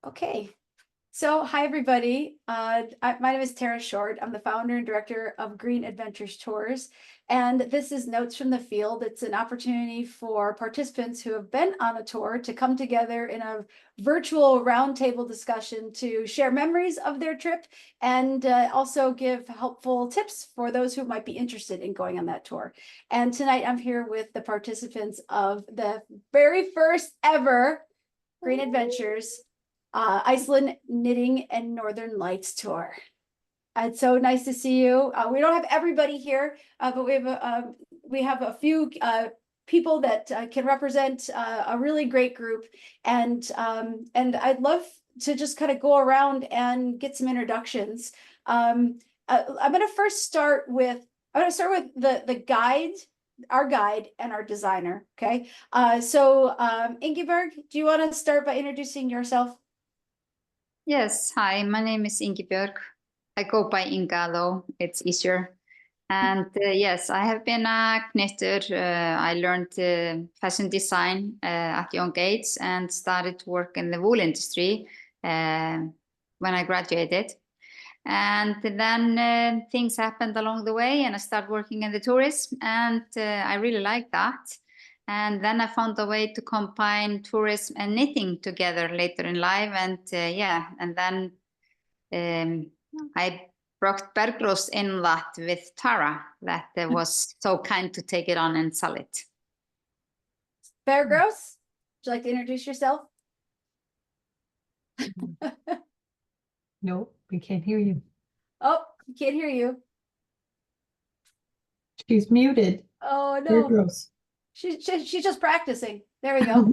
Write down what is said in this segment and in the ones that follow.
Okay, so hi everybody. My name is Tara Short. I'm the founder and director of Green Adventures Tours, and this is Notes from the Field. It's an opportunity for participants who have been on a tour to come together in a virtual roundtable discussion to share memories of their trip and also give helpful tips for those who might be interested in going on that tour. And tonight I'm here with the participants of the very first ever Green Adventures Iceland Knitting and Northern Lights Tour. It's so nice to see you. We don't have everybody here, but we have a few people that can represent a really great group, and I'd love to just kind of go around and get some introductions. I'm going to start with the guide, our guide, and our designer. Okay, so Ingeborg, do you want to start by introducing yourself? Yes, hi, my name is Ingibjörg. I go by Inga though, it's easier. And yes, I have been a knitter. I learned fashion design at young age and started to work in the wool industry when I graduated. And then things happened along the way and I started working in the tourism and I really liked that. And then I found a way to combine tourism and knitting together later in life. And yeah, and then I brought Bergros in that with Tara, that was so kind to take it on and sell it. Bergros, would you like to introduce yourself? No, we can't hear you. Oh, we can't hear you. She's muted. Oh Very no. gross. She's just practicing. There we go.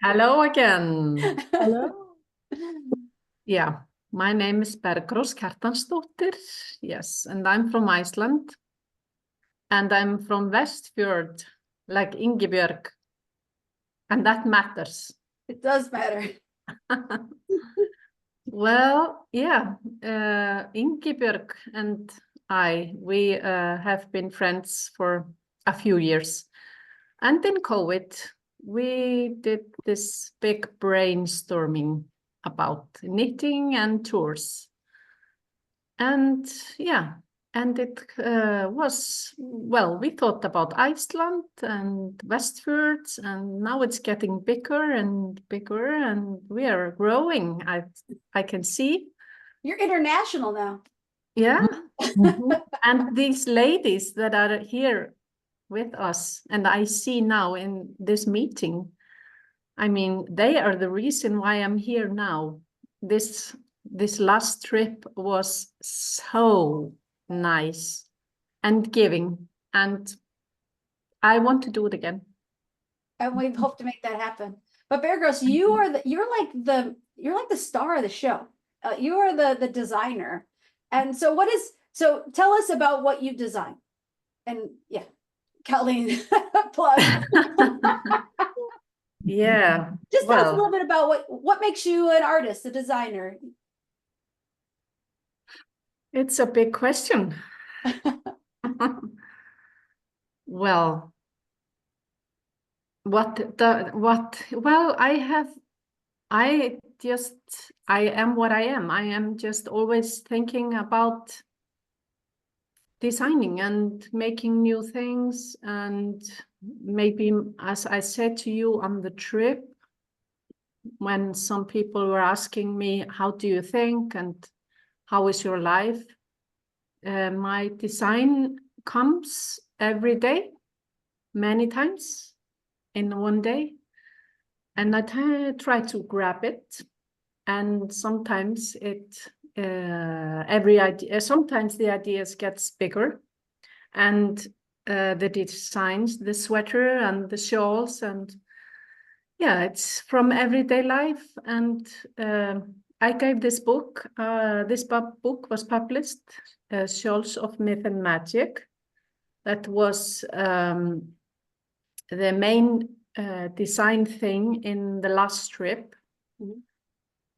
Hello again. Hello. Yeah, my name is Bergrós Kjartansdóttir. Yes, and I'm from Iceland. And I'm from Westfjord, like Ingibjörg. And that matters. It does matter. Well, yeah, Ingibjörg and we have been friends for a few years. And in COVID, we did this big brainstorming about knitting and tours. And yeah, and it was, well, we thought about Iceland and Westfjords, and now it's getting bigger and bigger, and we are growing. I can see. You're international now. Yeah. And these ladies that are here with us, and I see now in this meeting, I mean, they are the reason why I'm here now. This last trip was so nice and giving, and I want to do it again. And we hope to make that happen. But Bergros, you're like the star of the show. You are the designer. And so tell us about what you design. And yeah, Colleen, plug. Yeah. Just tell us a little bit about what makes you an artist, a designer. It's a big question. Well, I am what I am. I am just always thinking about designing and making new things. And maybe, as I said to you on the trip, when some people were asking me, how do you think and how is your life? My design comes every day, many times in one day. And I try to grab it. And sometimes sometimes the ideas gets bigger. And the designs, the sweater and the shawls, and yeah, it's from everyday life. And I gave this book. This book was published, Shawls of Myth and Magic. That was the main design thing in the last trip. Mm-hmm.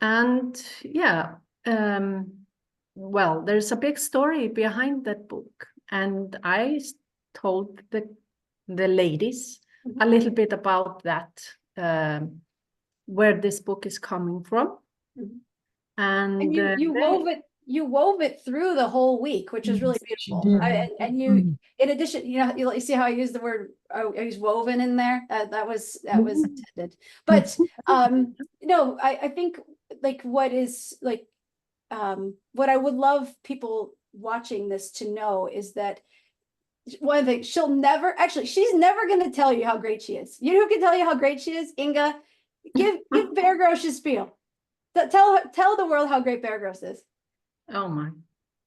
And yeah, well, there's a big story behind that book. And I told the ladies a little bit about that where this book is coming from. Mhm. And And you wove it through the whole week, which is really Yes, she beautiful. did. And you, in addition, you see how I use the word, I use woven in there. That was intended. But no, I think like what is like what I would love people watching this to know is that one thing, she's never going to tell you how great she is. You know who can tell you how great she is? Inga. Give Bear Gross a spiel. Tell the world how great Bear Gross is. oh my.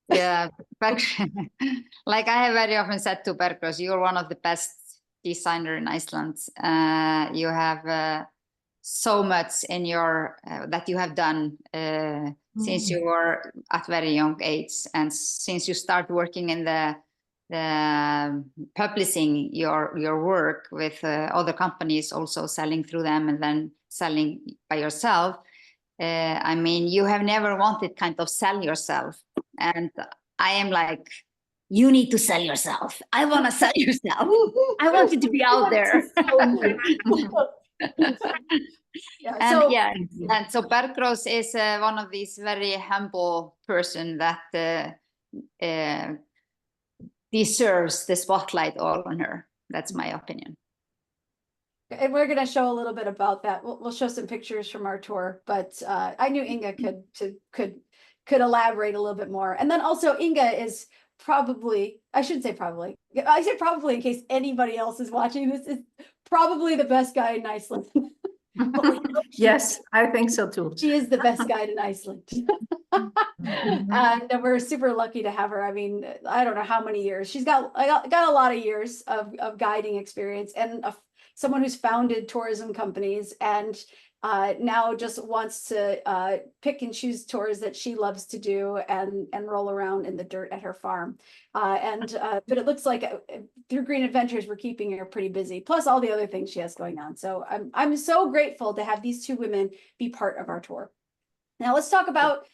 Yeah, like I have very often said to Bergros, you're one of the best designer in Iceland. You have so much in your that you have done since you were at very young age, and since you start working in the publishing your work with other companies, also selling through them and then selling by yourself. I mean, you have never wanted kind of sell yourself, and I am like, you need to sell yourself. I want to sell yourself. I want you to be out there. Yeah, And so yeah, and so Bergros is one of these very humble person that deserves the spotlight all on her. That's my opinion. and we're going to show a little bit about that. We'll show some pictures from our tour, but I knew Inga could elaborate a little bit more. And then also Inga is probably, I shouldn't say probably, I say probably in case anybody else is watching this, is probably the best guide in Iceland. Yes, I think so too. She is the best guide in Iceland. And we're super lucky to have her. I mean, I don't know how many years. She's got a lot of years of guiding experience, and someone who's founded tourism companies, and now just wants to pick and choose tours that she loves to do and roll around in the dirt at her farm. But it looks like through Green Adventures, we're keeping her pretty busy, plus all the other things she has going on. So I'm so grateful to have these two women be part of our tour. Now let's talk about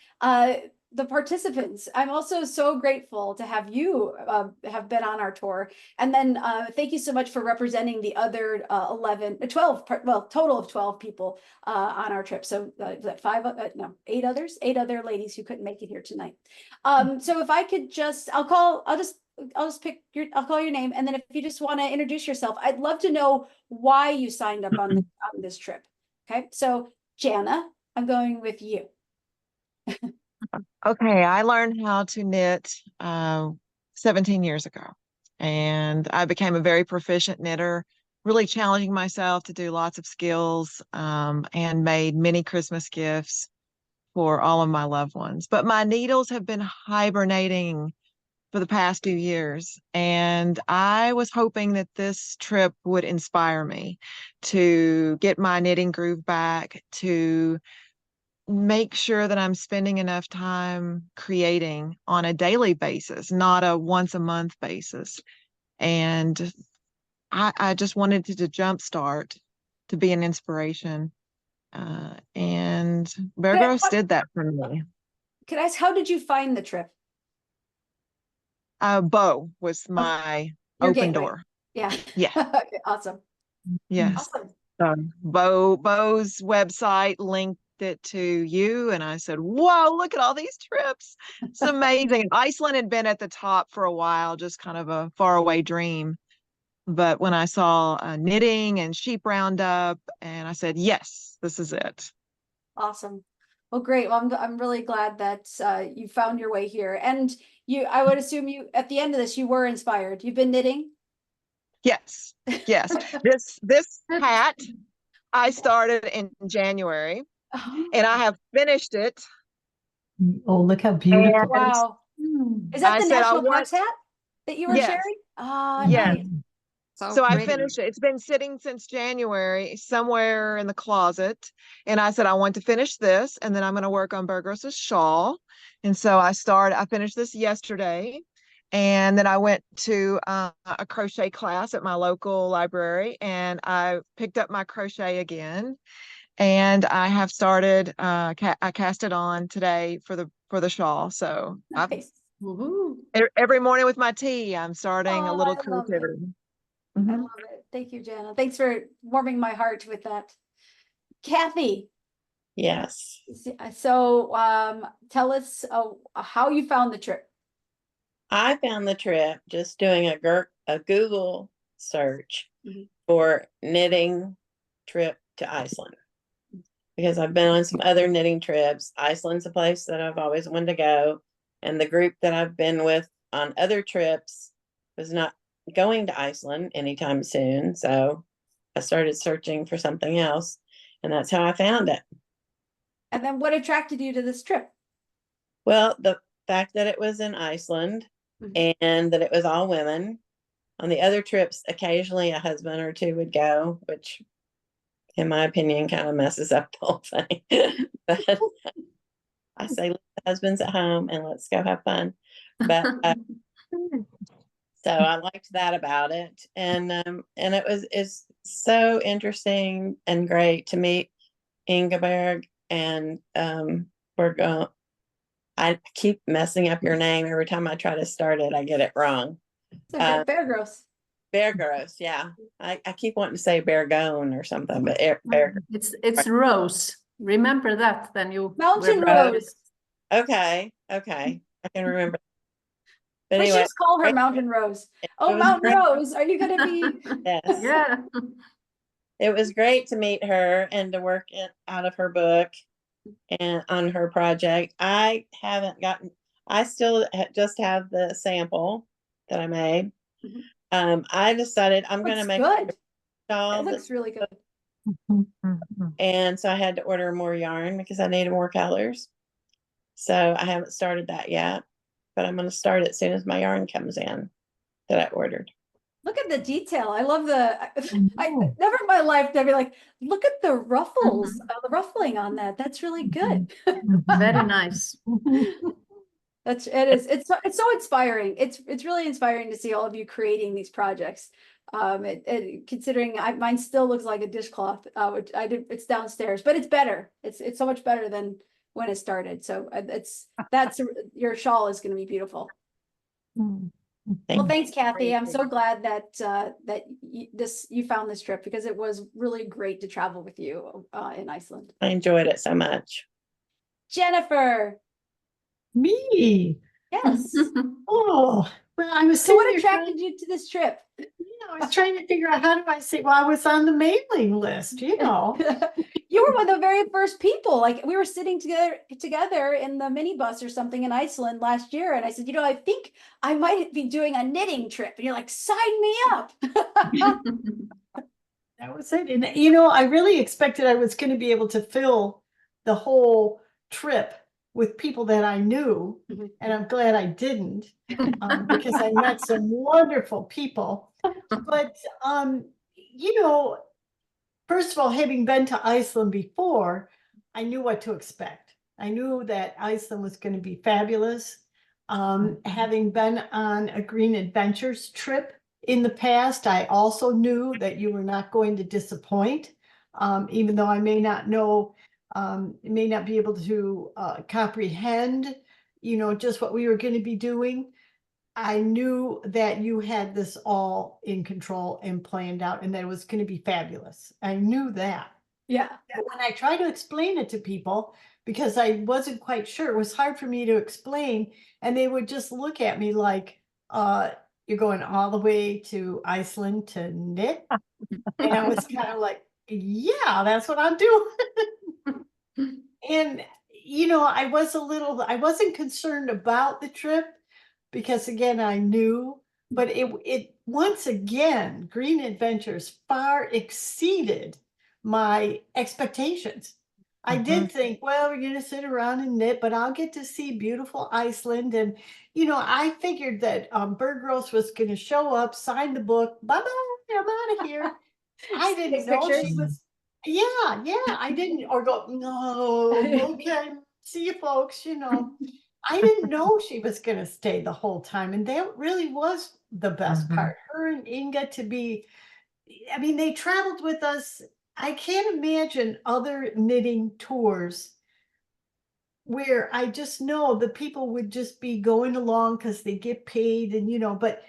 the participants. I'm also so grateful to have you have been on our tour. And then thank you so much for representing the other 12, well, total of 12 people on our trip. So eight other ladies who couldn't make it here tonight. So if I could just, I'll call your name. And then if you just want to introduce yourself, I'd love to know why you signed up on this trip. Okay, so Jana, I'm going with you. Okay, I learned how to knit 17 years ago, and I became a very proficient knitter, really challenging myself to do lots of skills, and made many Christmas gifts for all of my loved ones. But my needles have been hibernating for the past few years, and I was hoping that this trip would inspire me to get my knitting groove back, to make sure that I'm spending enough time creating on a daily basis, not a once a month basis. And I just wanted to jumpstart, to be an inspiration. And Bear Gross did that for me. Could I ask, how did you find the trip? Bo was my Your open gateway. door. Yeah. Yeah. Okay, awesome. Yes. Awesome. Bo's website linked it to you, and I said, whoa, look at all these trips. It's amazing. Iceland had been at the top for a while, just kind of a faraway dream. But when I saw knitting and sheep roundup, and I said, yes, this is it. Awesome. Well, great. Well, I'm really glad that you found your way here. And I would assume at the end of this, you were inspired. You've been knitting? Yes. This hat I started in January, and I have finished it. Oh, look how beautiful. Wow. Is that the National Parks hat that you were sharing? Oh, yes. nice. So I finished it. It's been sitting since January somewhere in the closet. And I said, I want to finish this, and then I'm going to work on Bear Gross's shawl. And so I finished this yesterday. And then I went to a crochet class at my local library, and I picked up my crochet again. And I have started, I cast it on today for the shawl. So Nice. every morning with my tea, I'm starting a little I love creativity. I love it. Thank you, Jana. Thanks for warming my heart with that. Kathy, Yes. so tell us how you found the trip. I found the trip just doing a Google search Mhm. for knitting trip to Iceland. Because I've been on some other knitting trips. Iceland's a place that I've always wanted to go. And the group that I've been with on other trips was not going to Iceland anytime soon. So I started searching for something else. And that's how I found it. And then what attracted you to this trip? Well, the fact that it was in Iceland and that it was all women. On the other trips, occasionally a husband or two would go, which in my opinion kind of messes up the whole thing. But I say, let the husbands at home and let's go have fun. But so I liked that about it. And it's so interesting and great to meet Ingeborg and I keep messing up your name every time I try to start it. I get it wrong. So Bear Gross. Bear Gross, yeah. I keep wanting to say Beargone or something, but Bear. It's Rose. Remember that, then you Mountain Rose. Rose. Okay, I can remember. But We should anyway, just call her great. Mountain Rose. Oh, was Mountain great. Rose, are you gonna be? Yes, Yeah. it was great to meet her and to work out of her book and on her project. I still just have the sample that I made. I decided I'm going to Looks make good. a shawl It looks really good. and so I had to order more yarn because I needed more colors. So I haven't started that yet, but I'm going to start it as soon as my yarn comes in that I ordered. Look at the detail. I love I never in my life did I be like, look at the ruffles, the ruffling on that. That's really good. Very nice. It's so inspiring. It's really inspiring to see all of you creating these projects. Considering mine still looks like a dishcloth, which it's downstairs, but it's better. It's so much better than when it started. So your shawl is going to be beautiful. Well, thanks, Kathy. I'm so glad that you found this trip because it was really great to travel with you in Iceland. I enjoyed it so much. Jennifer. Me. Yes. Oh, well, I was So what sitting there attracted you to this trip? I was trying to figure out how do I say, well, I was on the mailing list, You were one of the very first people. Like we were sitting together in the minibus or something in Iceland last year. And I said, I think I might be doing a knitting trip. And you're like, sign me up. That was it. And, I really expected I was going to be able to fill the whole trip with people that I knew. And I'm glad I didn't because I met some wonderful people. But, first of all, having been to Iceland before, I knew what to expect. I knew that Iceland was going to be fabulous. Having been on a Green Adventures trip in the past, I also knew that you were not going to disappoint, even though I may not know, may not be able to comprehend, just what we were going to be doing. I knew that you had this all in control and planned out and that it was going to be fabulous. I knew that. Yeah. But when I tried to explain it to people, because I wasn't quite sure, it was hard for me to explain. And they would just look at me like, you're going all the way to Iceland to knit? And I was kind of like, yeah, that's what I'm doing. And, I wasn't concerned about the trip. Because again, I knew, but it once again, Green Adventures far exceeded my expectations. I did think, well, we're going to sit around and knit, but I'll get to see beautiful Iceland. And, I figured that Bergros was going to show up, sign the book, bye-bye, I'm out of here. I didn't know she was, yeah, I didn't, or go, no, okay, see you folks, I didn't know she was going to stay the whole time. And that really was the best part. Her and Inga they traveled with us. I can't imagine other knitting tours where I just know the people would just be going along because they get paid and, but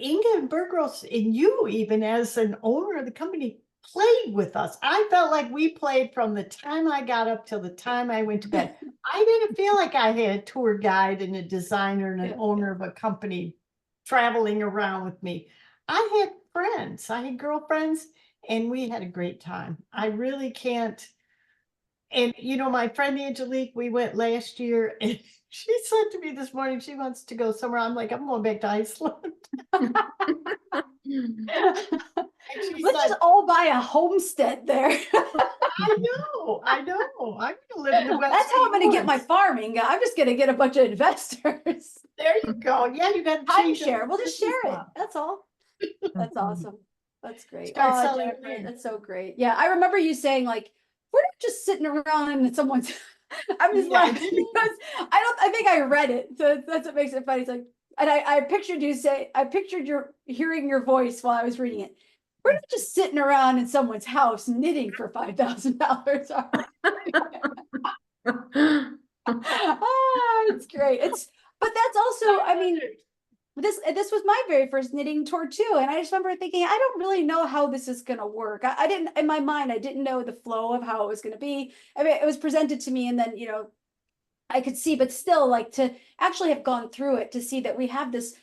Inga and Bergros and you even as an owner of the company played with us. I felt like we played from the time I got up till the time I went to bed. I didn't feel like I had a tour guide and a designer and an owner of a company traveling around with me. I had friends, I had girlfriends, and we had a great time. I really can't. And my friend Angelique, we went last year, and she said to me this morning she wants to go somewhere. I'm like, I'm going back to Iceland. Let's said, just all buy a homestead there. I know. I'm gonna live in the West. That's how I'm gonna get my farming. I'm just gonna get a bunch of investors. There you go. Yeah, you got to Timeshare. We'll just share it. That's all. That's awesome. That's great. Start Oh, selling Jennifer, land. that's so great. Yeah, I remember you saying like, we're not just sitting around in someone's. I'm just Yeah. laughing because I think I read it. So that's what makes it funny. It's like, and I pictured you say, I pictured hearing your voice while I was reading it. We're not just sitting around in someone's house knitting for $5,000. It's great. But that's also, I mean, this was my very first knitting tour too, and I just remember thinking, I don't really know how this is going to work. I didn't, in my mind, I didn't know the flow of how it was going to be. I mean, it was presented to me, and then I could see, but still, like, to actually have gone through it, to see that we have this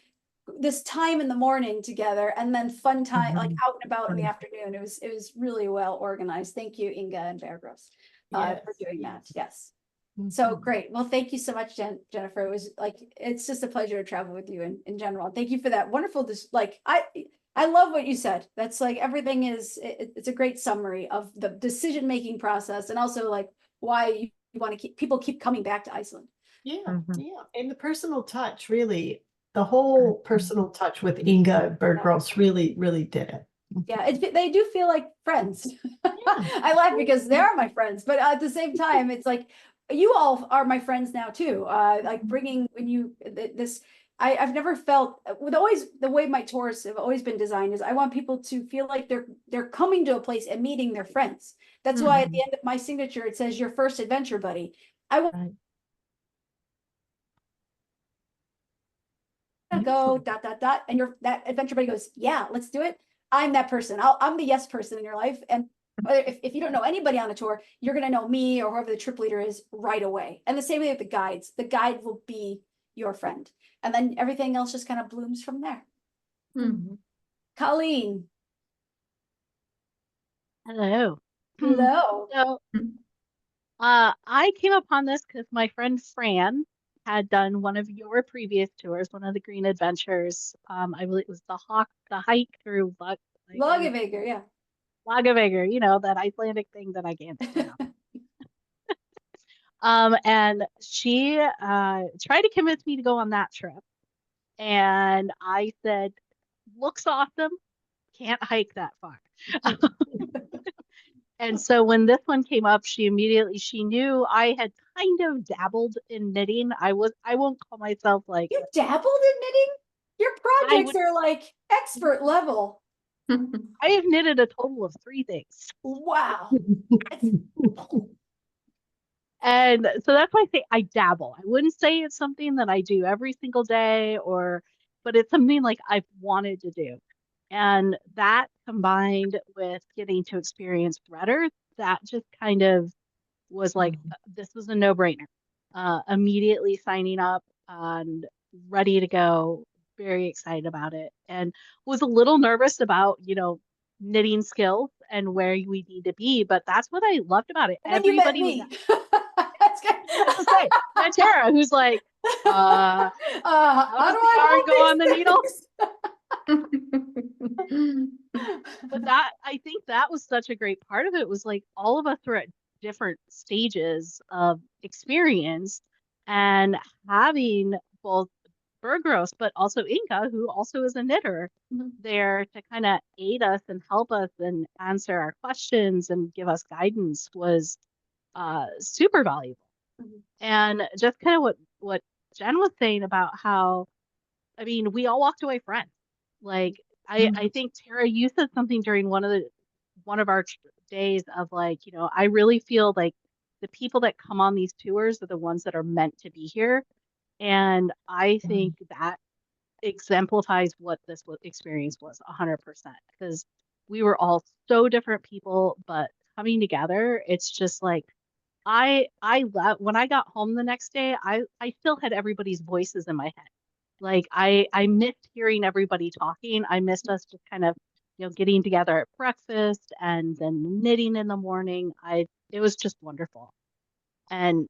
time in the morning together, and then fun time like out and about in the afternoon. It was really well organized. Thank you, Inga and Bear Gross, for doing that. Yes. So great. Well, thank you so much, Jennifer. It was like, it's just a pleasure to travel with you in general. Thank you for that wonderful, I love what you said. That's like, everything it's a great summary of the decision-making process, and also like why you want to people keep coming back to Iceland. Yeah. And the personal touch, really, the whole personal touch with Inga Bergros really, really did it. Yeah, they do feel like friends. I laugh because they are my friends, but at the same time, it's like, you all are my friends now too. Like bringing I've never felt with always the way my tours have always been designed is I want people to feel like they're coming to a place and meeting their friends. That's why at the end of my signature it says your first adventure buddy. I want to go ... and that adventure buddy goes, yeah, let's do it. I'm that person. I'm the yes person in your life, and if you don't know anybody on a tour, you're going to know me or whoever the trip leader is right away. And the same way with the guides. The guide will be your friend. And then everything else just kind of blooms from there. Colleen. Hello. Hello. So, I came upon this because my friend Fran had done one of your previous tours, one of the Green Adventures. I believe it was the hike through Lagavegr, yeah. Lagavegr, that Icelandic thing that I can't pronounce. And she tried to convince me to go on that trip. And I said, looks awesome, can't hike that far. And so when this one came up, she knew I had kind of dabbled in knitting. I won't call myself like... You dabbled in knitting? Your projects are like expert level. I have knitted a total of 3 things. Wow. And so that's why I say I dabble. I wouldn't say it's something that I do every single day, but it's something like I've wanted to do. And that combined with getting to experience threaders, that just kind of was like, this was a no-brainer. Immediately signing up and ready to go, very excited about it, and was a little nervous about, knitting skills and where we need to be, but that's what I loved about it. And then everybody you met me. That's good. I met Tara, who's like, how does the yarn go on the needle? But I think that was such a great part of it, was like all of us were at different stages of experience, and having both Bergros, but also Inga, who also is a knitter, there to kind of aid us and help us and answer our questions and give us guidance was super valuable. And just kind of what Jen was saying about how, I mean, we all walked away friends. Like, I think Tara, you said something during one of our days of like, I really feel like the people that come on these tours are the ones that are meant to be here. And I think that exemplifies what this experience was 100%, because we were all so different people, but coming together, it's just like I love when I got home the next day, I still had everybody's voices in my head. Like I missed hearing everybody talking. I missed us just kind of, getting together at breakfast and then knitting in the morning. It was just wonderful. And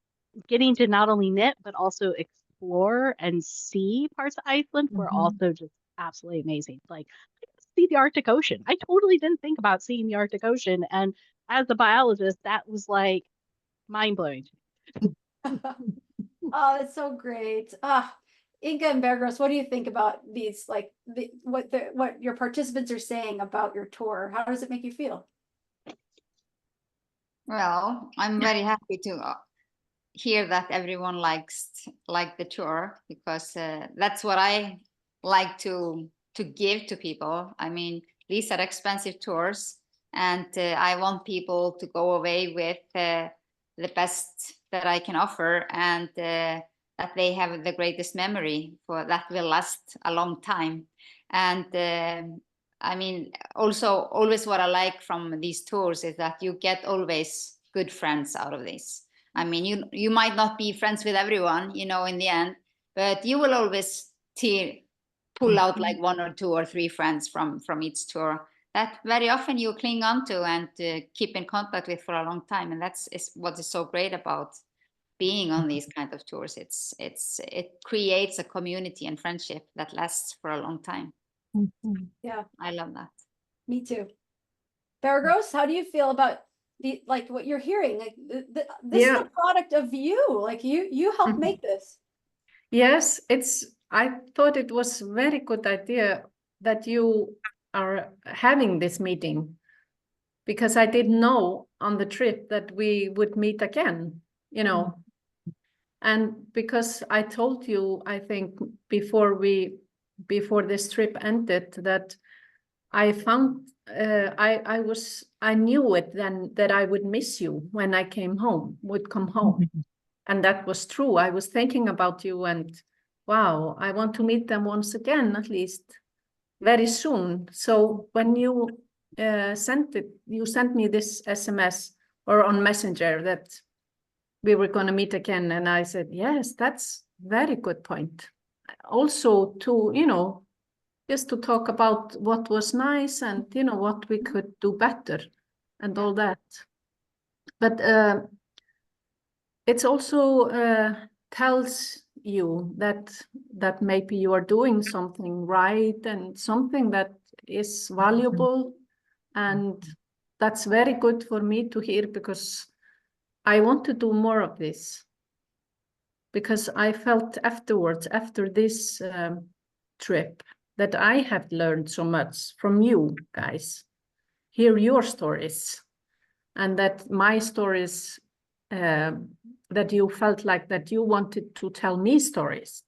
getting to not only knit but also explore and see parts of Iceland were also just absolutely amazing. Like I got to see the Arctic Ocean. I totally didn't think about seeing the Arctic Ocean, and as a biologist, that was like mind blowing. Oh, that's so great. Inga and Bergros, what do you think about these, like what your participants are saying about your tour? How does it make you feel? Well, I'm very happy to hear that everyone liked the tour, because that's what I like to give to people. I mean, these are expensive tours, and I want people to go away with the best that I can offer, and that they have the greatest memory for that will last a long time. And I mean, also always what I like from these tours is that you get always good friends out of this. I mean, you might not be friends with everyone, in the end, but you will always pull out like 1 or 2 or 3 friends from each tour that very often you cling on to and keep in contact with for a long time. And that's what is so great about being on these kind of tours. It creates a community and friendship that lasts for a long time. Yeah, I love that. me too. Bergros, how do you feel about what you're hearing? Like this is a product of you. Like you helped make this. Yes, I thought it was a very good idea that you are having this meeting, because I didn't know on the trip that we would meet again, And because I told you, I think before this trip ended, that I found I knew it then that I would miss you when I would come home. And that was true. I was thinking about you, and wow, I want to meet them once again, at least very soon. So when you sent me this SMS or on Messenger that we were going to meet again, and I said, yes, that's very good point. Also to, just to talk about what was nice and, what we could do better and all that. But it's also tells you that maybe you are doing something right and something that is valuable. And that's very good for me to hear, because I want to do more of this. Because I felt afterwards, after this trip, that I have learned so much from you guys. Hear your stories, and that my stories, that you felt like that you wanted to tell me stories.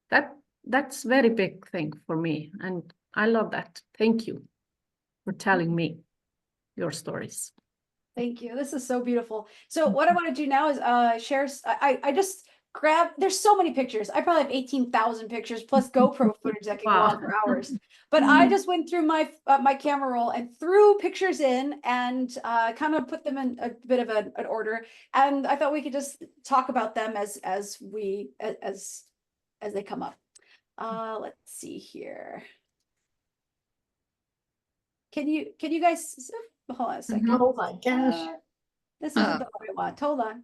That's very big thing for me, and I love that. Thank you for telling me your stories. Thank you. This is so beautiful. So what I want to do now is share. I just grab. There's so many pictures. I probably have 18,000 pictures plus GoPro footage that can go on for hours. But I just went through my my camera roll and threw pictures in and kind of put them in a bit of an order. And I thought we could just talk about them as they come up. Let's see here. Can you guys? Hold on a second. Oh my gosh. This isn't the one I want. Hold on.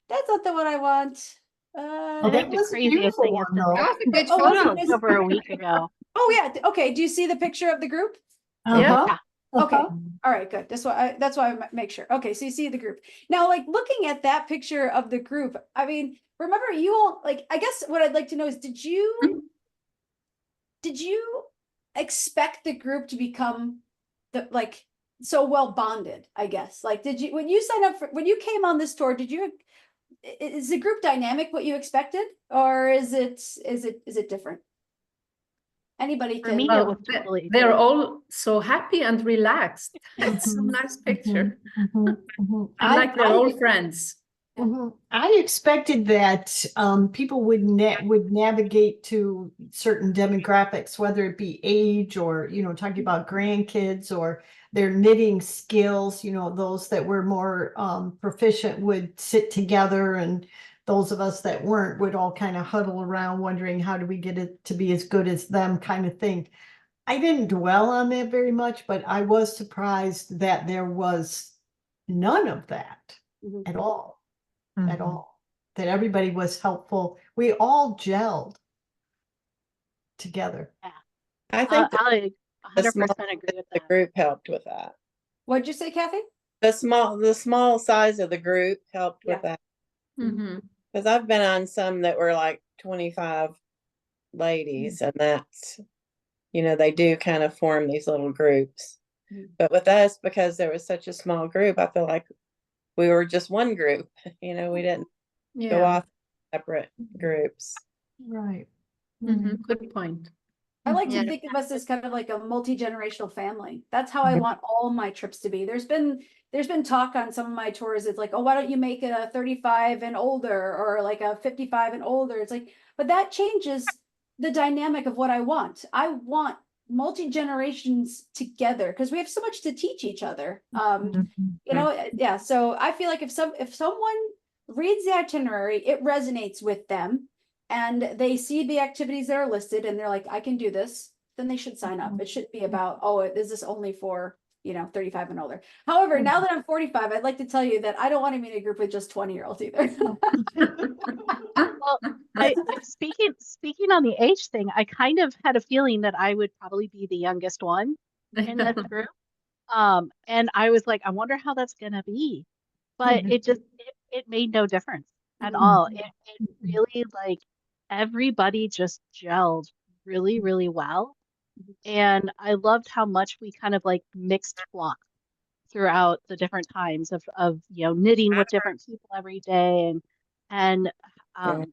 That's not the one I want. Oh, that The was a craziest beautiful thing is one, though. That was a good Oh, photo. was it? over a week ago. Oh yeah. Okay. Do you see the picture of the group? Uh-huh. Okay. Uh-huh. All right. Good. That's why I make sure. Okay. So you see the group now. Like looking at that picture of the group. I mean, remember you all. Like, I guess what I'd like to know is, did you expect the group to become so well bonded? I guess. Like, did you, when you signed up when you came on this tour, is the group dynamic what you expected, or is it different? Anybody For can. me, it was totally. They're all so happy and relaxed. It's a nice picture. And like they're all friends. I expected that people would navigate to certain demographics, whether it be age or, you know, talking about grandkids or their knitting skills, you know, those that were more proficient would sit together, and those of us that weren't would all kind of huddle around wondering how do we get it to be as good as them, kind of thing. I didn't dwell on that very much, but I was surprised that there was none of that at all. At all, that everybody was helpful. We all gelled together. I think I the 100% small agree with the that. group helped with that. What'd you say, Kathy? The small size of the group helped with that. Mm-hmm. Because I've been on some that were like 25 ladies, and that's, you know, they do kind of form these little groups. But with us, because there was such a small group, I feel like we were just one group. You know, we didn't go off separate groups. Right. Good point. I like Yeah. to think of us as kind of like a multi-generational family. That's how I want all my trips to be. There's been talk on some of my tours. It's like, oh, why don't you make it a 35 and older, or like a 55 and older? It's like, but that changes the dynamic of what I want. I want multi-generations together because we have so much to teach each other. You know, yeah. So I feel like if someone reads the itinerary, it resonates with them, and they see the activities that are listed and they're like, I can do this, then they should sign up. It shouldn't be about, oh, is this only for, you know, 35 and older. However, now that I'm 45, I'd like to tell you that I don't want to be in a group with just 20-year-olds either. Well, speaking on the age thing, I kind of had a feeling that I would probably be the youngest one in this group. And I was like, I wonder how that's gonna be. But it made no difference at all. It really, like, everybody just gelled really, really well. And I loved how much we kind of like mixed flock throughout the different times of you know, knitting with different people every day, and I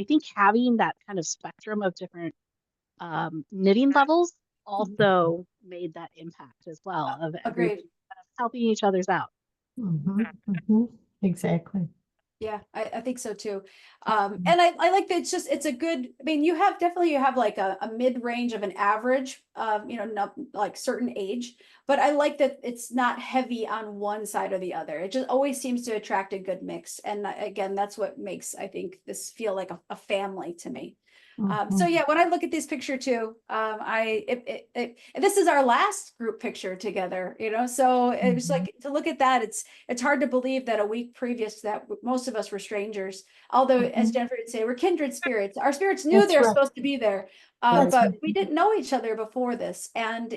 think having that kind of spectrum of different knitting levels also made that impact as well, of everybody Agreed. kind of helping each other's out. Exactly. Yeah, I think so too. And I like that it's a good, I mean, you have like a mid-range of an average, you know, not like certain age, but I like that it's not heavy on one side or the other. It just always seems to attract a good mix. And again, that's what makes, I think, this feel like a family to me. So yeah, when I look at this picture too, this is our last group picture together, you know, so it was like, to look at that, it's hard to believe that a week previous to that most of us were strangers, although as Jennifer would say, we're kindred spirits. Our spirits knew they were supposed to be there, but we didn't know each other before this, and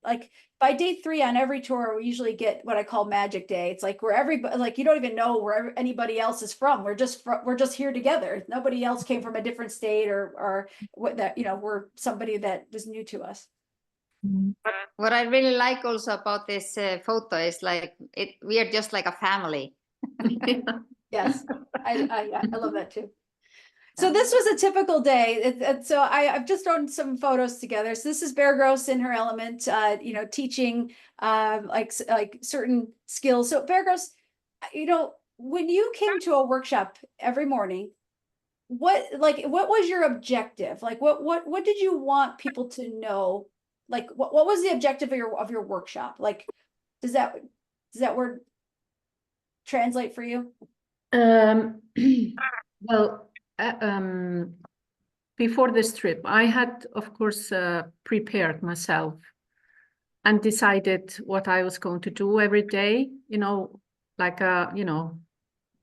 like by day 3 on every tour, we usually get what I call Magic Day. It's like where everybody, like, you don't even know where anybody else is from. We're just here together. Nobody else came from a different state or what, that, you know, we're somebody that was new to us. What I really like also about this photo is like we are just like a family. Yes, I love that too. So this was a typical day. So I've just thrown some photos together. So this is Bear Gross in her element, you know, teaching like certain skills. So Bear Gross, you know, when you came to a workshop every morning, what was your objective? Like what did you want people to know? Like what was the objective of your workshop? Like, does that word translate for you? Well, before this trip, I had, of course, prepared myself and decided what I was going to do every day, you know, like you know,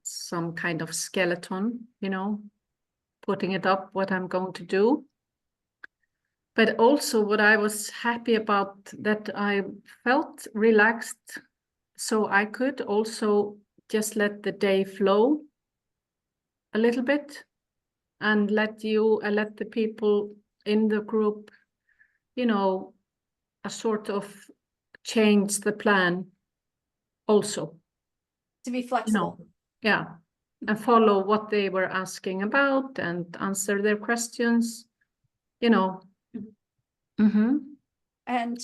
some kind of skeleton, you know, putting it up, what I'm going to do. But also what I was happy about, that I felt relaxed, so I could also just let the day flow a little bit and let the people in the group, you know, a sort of change the plan also. To be flexible. You know, yeah, and follow what they were asking about and answer their questions, you know. And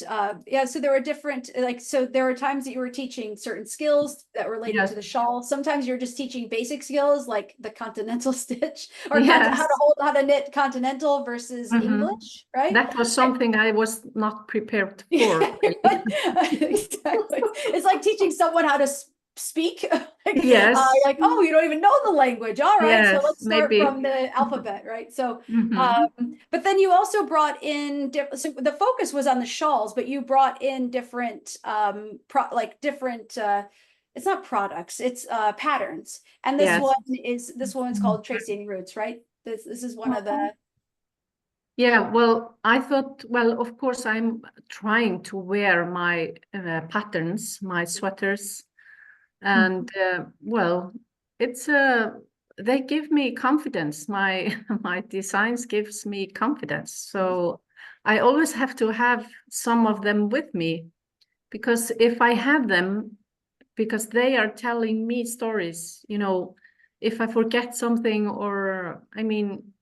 yeah, so there were different, like, so there were times that you were teaching certain skills that related Yes. to the shawl. Sometimes you're just teaching basic skills like the continental stitch or Yes. how to knit continental versus English, right? That was something I was not prepared for. Exactly. It's like teaching someone how to speak. Yes. Like, oh, you don't even know the language. All right, so Yes, let's start maybe. from the alphabet, right? So, Mhm. but then you also brought in so the focus was on the shawls, but you brought in different, different. It's not products, it's patterns. And this Yes. this one's called Tracing Roots, right? This is one of the. Yeah, well, I thought, well, of course, I'm trying to wear my patterns, my sweaters, and well, it's they give me confidence. My my designs gives me confidence. So I always have to have some of them with me, because if I have them, because they are telling me stories, you know, if I forget something, or I mean,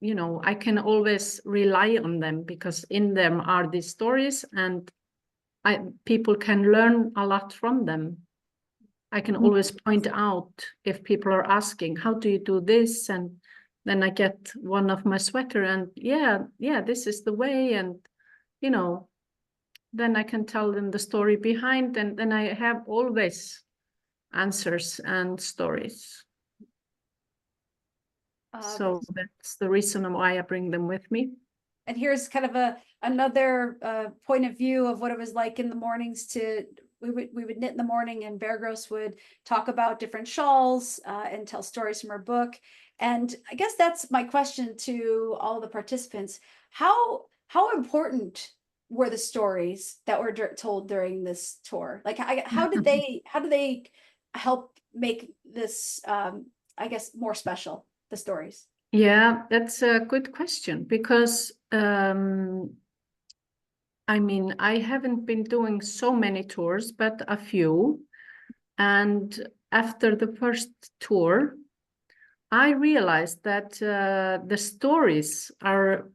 you know, I can always rely on them, because in them are these stories, and people can learn a lot from them. I can always point out if people are asking, how do you do this? And then I get one of my sweater and yeah, this is the way. And, you know, then I can tell them the story behind, and then I have always answers and stories. So that's the reason why I bring them with me. And here's kind of another point of view of what it was like in the mornings. We would knit in the morning, and Bear Gross would talk about different shawls and tell stories from her book. And I guess that's my question to all the participants. How important were the stories that were told during this tour? Like, how did they help make this I guess more special, the stories? Yeah, that's a good question, because I mean, I haven't been doing so many tours, but a few. And after the first tour, I realized that the stories are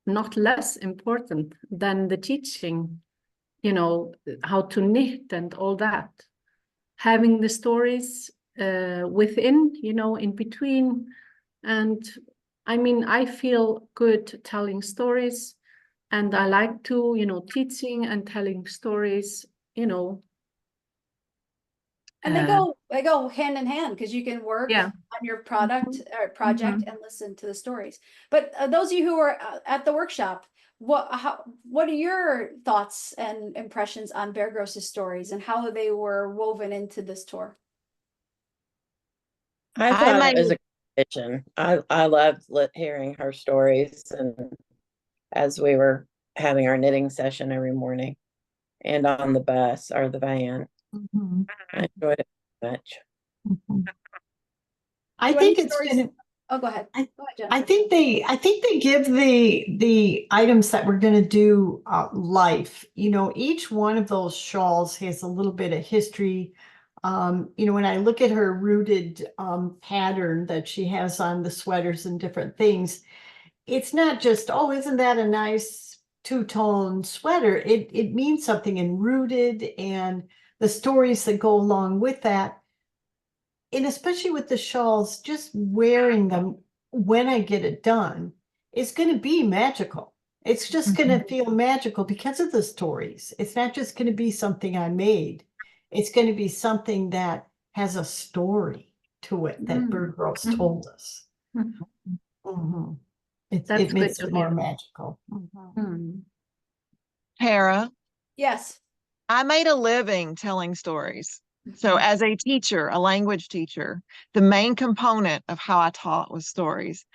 not less important than the teaching, you know, how to knit and all that. Having the stories within, you know, in between. And I mean, I feel good telling stories, and I like to, you know, teaching and telling stories, you know. And they go hand in hand, because you can work on your product or project and listen to the stories. But those of you who are at the workshop, what are your thoughts and impressions on Bear Gross's stories and how they were woven into this tour? I thought it was a vision. I loved hearing her stories, and as we were having our knitting session every morning and on the bus or the van. I enjoyed it much. I think it's been. Oh, go ahead. Go ahead, I think they give the items that we're going to do life. You know, each one of those shawls has a little bit of history. You know, when I look at her rooted pattern that she has on the sweaters and different things, it's not just, oh, isn't that a nice two-tone sweater? It means something, and rooted, and the stories that go along with that. And especially with the shawls, just wearing them when I get it done is going to be magical. It's just going to feel magical because of the stories. It's not just going to be something I made. It's going to be something that has a story to it that Bird Gross told us. It makes it more magical. Tara? Yes. I made a living telling stories. So as a teacher, a language teacher, the main component of how I taught was stories.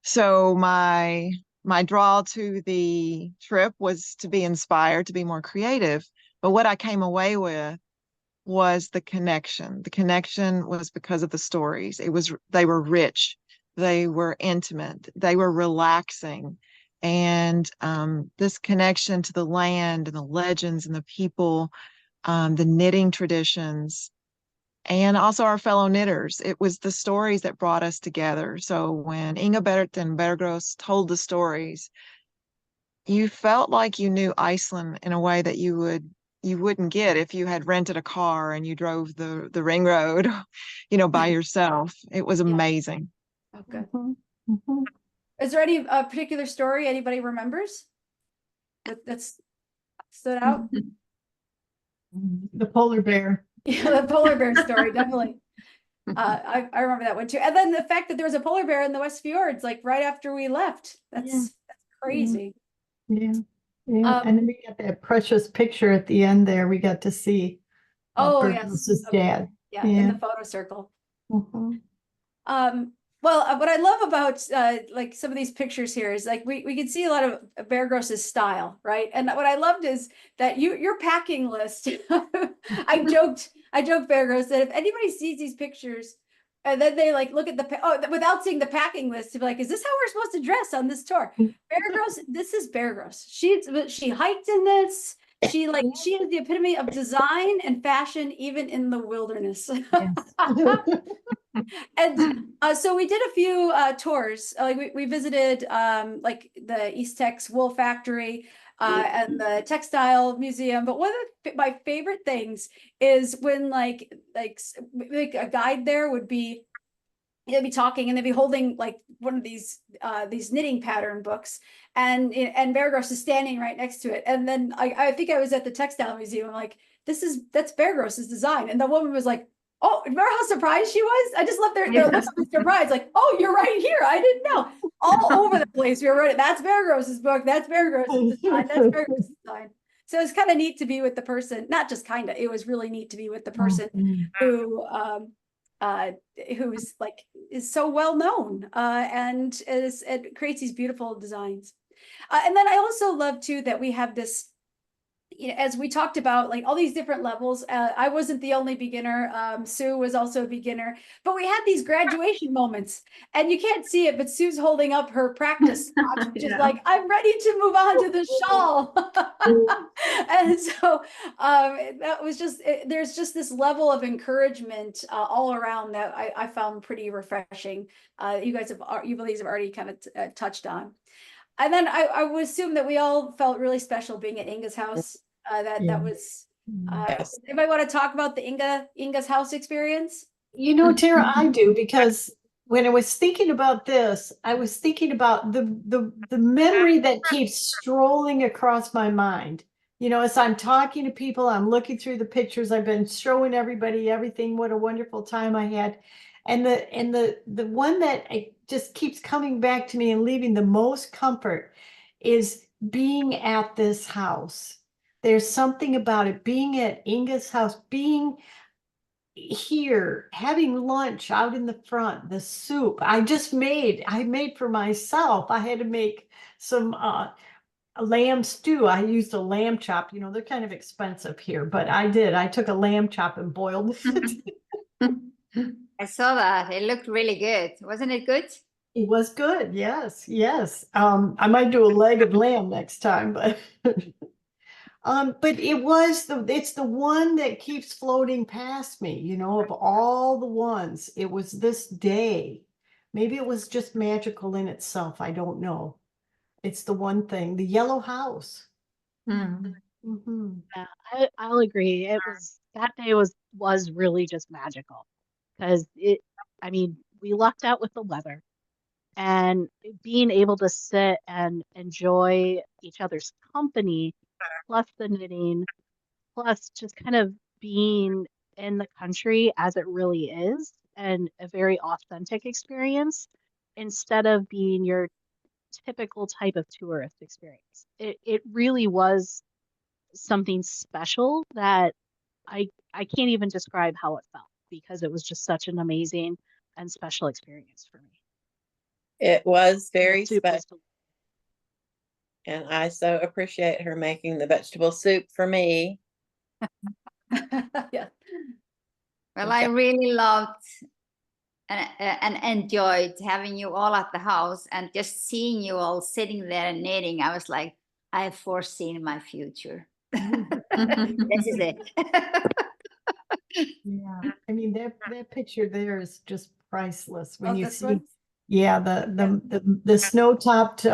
So my draw to the trip was to be inspired, to be more creative. But what I came away with was the connection. The connection was because of the stories. They were rich, they were intimate, they were relaxing. And this connection to the land and the legends and the people, the knitting traditions, and also our fellow knitters. It was the stories that brought us together. So when Ingeborg and Bear Gross told the stories, you felt like you knew Iceland in a way that you wouldn't get if you had rented a car and you drove the ring road, by yourself. It was Yeah. amazing. Oh, good. Mhm. Is there any particular story anybody remembers that's stood out? The polar bear. Yeah, the polar bear story, definitely. I remember that one too. And then the fact that there was a polar bear in the West Fjords, like right after we left. That's crazy. Yeah. Yeah. And then we got that precious picture at the end there. We got to see Oh, Bertels's yes. dad. Yeah, in the photo circle. Mhm. Well, what I love about like some of these pictures here is like we can see a lot of Bear Gross's style, right? And what I loved is that your packing list. I joked Bear Gross that if anybody sees these pictures and then they like look at without seeing the packing list to be like, is this how we're supposed to dress on this tour? Bear Gross, this is Bear Gross. She hiked in this. She is the epitome of design and fashion, even in the wilderness. Yes. And so we did a few tours. Like we visited like the East Tex Wool Factory and the Textile Museum. But one of my favorite things is when like a guide there would be they'd be talking and they'd be holding like one of these knitting pattern books and Bear Gross is standing right next to it. And then I think I was at the Textile Museum. I'm like, that's Bear Gross's design. And the woman was like, oh, remember how surprised she was? I just love their look of surprise. Like, oh, you're right here. I didn't know. All over the place. We were right. That's Bear Gross's book. That's Bear Gross's design. That's Bear Gross's design. So it's kind of neat to be with the person, not just kind of, it was really neat to be with the person who's like is so well known and it creates these beautiful designs. And then I also love too that we have this, as we talked about, like all these different levels. I wasn't the only beginner. Sue was also a beginner, but we had these graduation moments, and you can't see it, but Sue's holding up her practice swatch, which is like, I'm ready to move on to the shawl. And so that was just, there's just this level of encouragement all around that I found pretty refreshing. You ladies have already kind of touched on. And then I would assume that we all felt really special being at Inga's house. That was. Yes. Anybody want to talk about the Inga's house experience? Tara, I do, because when I was thinking about this, I was thinking about the memory that keeps strolling across my mind. As I'm talking to people, I'm looking through the pictures. I've been showing everybody everything. What a wonderful time I had. And the one that just keeps coming back to me and leaving the most comfort is being at this house. There's something about it, being at Inga's house, being here, having lunch out in the front, the soup. I made for myself. I had to make some a lamb stew. I used a lamb chop. They're kind of expensive here, but I took a lamb chop and boiled it. I saw that. It looked really good. Wasn't it good? It was good. Yes. I might do a leg of lamb next time, but but it's the one that keeps floating past me, of all the ones. It was this day. Maybe it was just magical in itself. I don't know. It's the one thing, the yellow house. Yeah, I'll agree. That day was really just magical because we lucked out with the weather and being able to sit and enjoy each other's company, plus the knitting, plus just kind of being in the country as it really is, and a very authentic experience instead of being your typical type of tourist experience. It really was something special that I can't even describe how it felt because it was just such an amazing and special experience for me. It was And the very soup was special. And I so appreciate her making the vegetable soup for me. Yeah. Well, I really loved and enjoyed having you all at the house and just seeing you all sitting there and knitting. I was like, I have foreseen my future. This is it. Yeah, that picture there is just priceless when Oh, you this see. one? Yeah, the snow-topped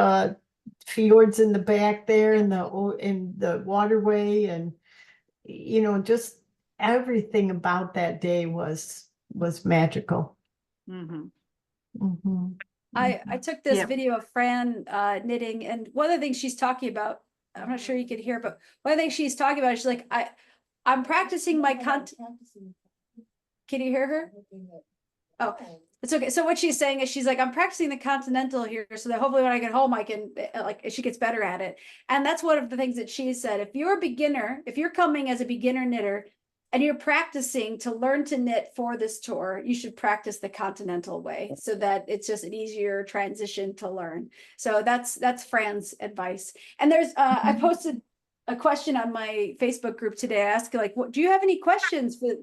fjords in the back there in the waterway, and just everything about that day was magical. Mhm. Mhm. I took this Yeah. video of Fran knitting, and one of the things she's talking about, I'm not sure you could hear, but one of the things she's talking about, she's like, I'm practicing my content. Can you hear her? Oh, it's okay. So what she's saying is she's like, I'm practicing the continental here so that hopefully when I get home, I can she gets better at it. And that's one of the things that she said. If you're a beginner, if you're coming as a beginner knitter and you're practicing to learn to knit for this tour, you should practice the continental way so that it's just an easier transition to learn. So that's Fran's advice. And there's I posted a question on my Facebook group today. I asked like, what do you have any questions for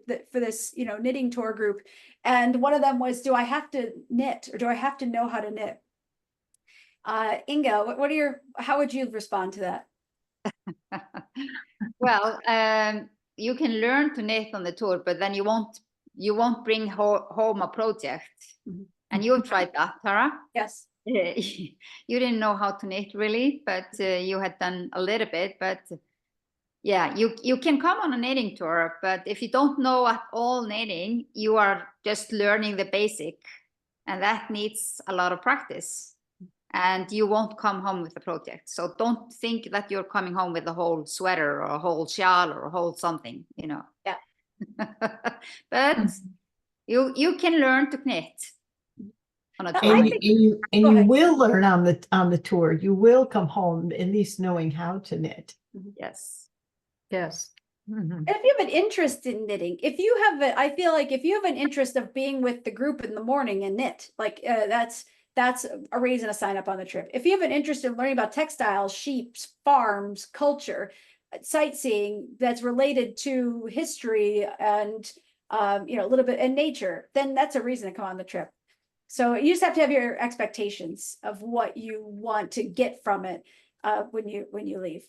this, knitting tour group? And one of them was, do I have to knit or do I have to know how to knit? Inga, how would you respond to that? Well, you can learn to knit on the tour, but then you won't bring home a project. Mhm. And you've tried that, Tara? Yes. You didn't know how to knit really, but you had done a little bit. But yeah, you can come on a knitting tour, but if you don't know at all knitting, you are just learning the basic, and that needs a lot of practice. And you won't come home with a project. So don't think that you're coming home with a whole sweater or a whole shawl or a whole something, Yeah. But you can learn to knit on a Now, tour. I And think- you Go ahead. will learn on the tour. You will come home at least knowing how to knit. Yes. Yes. Mhm. If you have an interest in knitting, I feel like if you have an interest of being with the group in the morning and knit, like that's a reason to sign up on the trip. If you have an interest in learning about textiles, sheep, farms, culture, sightseeing that's related to history and a little bit in nature, then that's a reason to come on the trip. So you just have to have your expectations of what you want to get from it when you leave.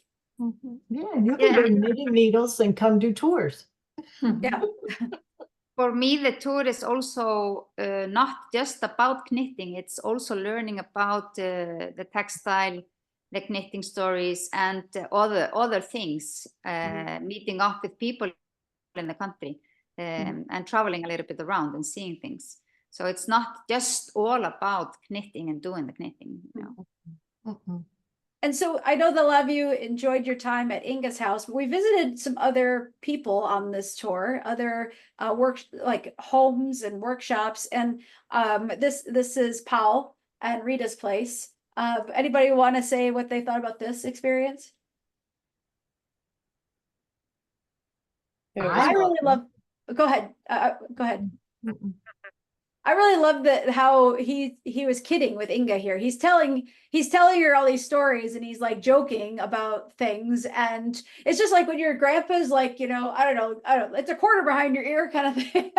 Yeah, you can bring knitting needles and come do tours. Yeah. For me, the tour is also not just about knitting. It's also learning about the textile, the knitting stories, and other things. Meeting up with people in the country and traveling a little bit around and seeing things. So it's not just all about knitting and doing the knitting. Mhm. And so I know that a lot of you enjoyed your time at Inga's house, but we visited some other people on this tour, other like homes and workshops. And this is Paul and Rita's place. Anybody want to say what they thought about this experience? I really love. Go ahead. Go ahead. Mhm. I really love how he was kidding with Inga here. He's telling her all these stories and he's like joking about things, and it's just like when your grandpa's like, I don't know, it's a quarter behind your ear kind of thing.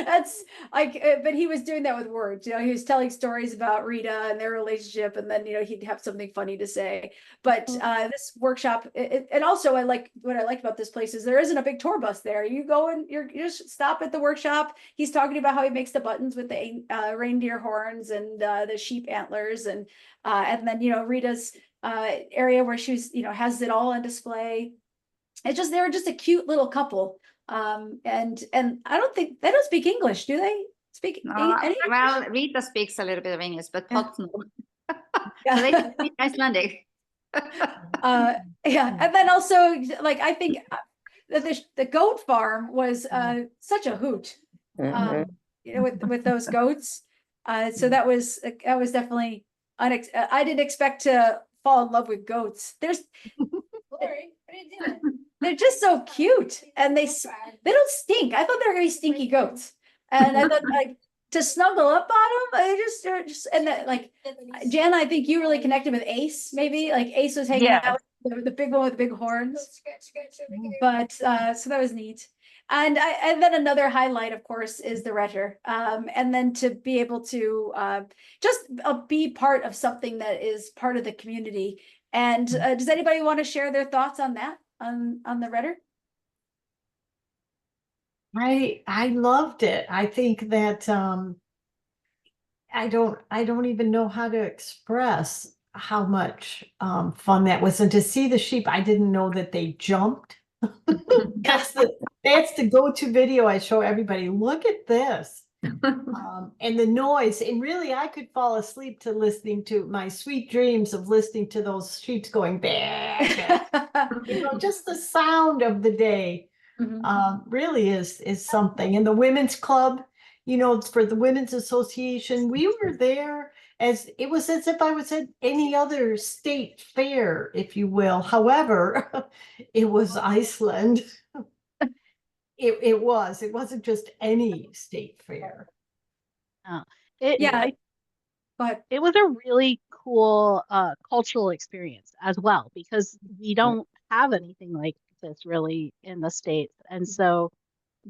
That's like, but he was doing that with words. He was telling stories about Rita and their relationship, and then he'd have something funny to say. But this workshop, and also what I like about this place is there isn't a big tour bus there. You go and you just stop at the workshop. He's talking about how he makes the buttons with the reindeer horns and the sheep antlers, and then Rita's area where she's has it all on display. They were just a cute little couple. And I don't think they don't speak English, do they? Speak any English? Well, Rita speaks a little bit of English, but Yeah. Tots no. Yeah. So they can speak Icelandic. Yeah, and then also like I think the goat farm was such a hoot. Mhm. With those goats. So that was definitely I didn't expect to fall in love with goats. They're just so cute, and they don't stink. I thought they were gonna be stinky goats, and I thought like to snuggle up on them. They're just and that like Jen, I think you really connected with Ace. Maybe like Ace was hanging Yes. out with the big one with the big horns. But so that was neat. And then another highlight, of course, is the Retter. And then to be able to just be part of something that is part of the community. And does anybody want to share their thoughts on that, on the Retter? I loved it. I think that I don't even know how to express how much fun that was. And to see the sheep, I didn't know that they jumped. That's the go-to video I show everybody. Look at this. And the noise, and really I could fall asleep to listening to my sweet dreams of listening to those sheep going back. Just the sound of the day really is something. And the women's club, for the Women's Association, we were there it was as if I was at any other state fair, if you will. However, it was Iceland. It wasn't just any state fair. Yeah. But it was a really cool cultural experience as well, because we don't have anything like this really in the States. And so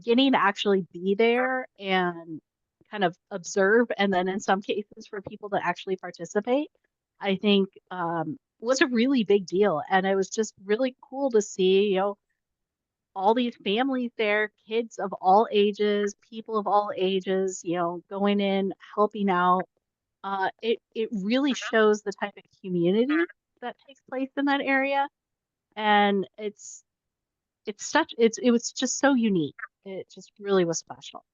getting to actually be there and kind of observe, and then in some cases for people to actually participate, I think was a really big deal. And it was just really cool to see, all these families there, kids of all ages, people of all ages, going in, helping out. It really shows the type of community that takes place in that area. And it was just so unique. It just really was special.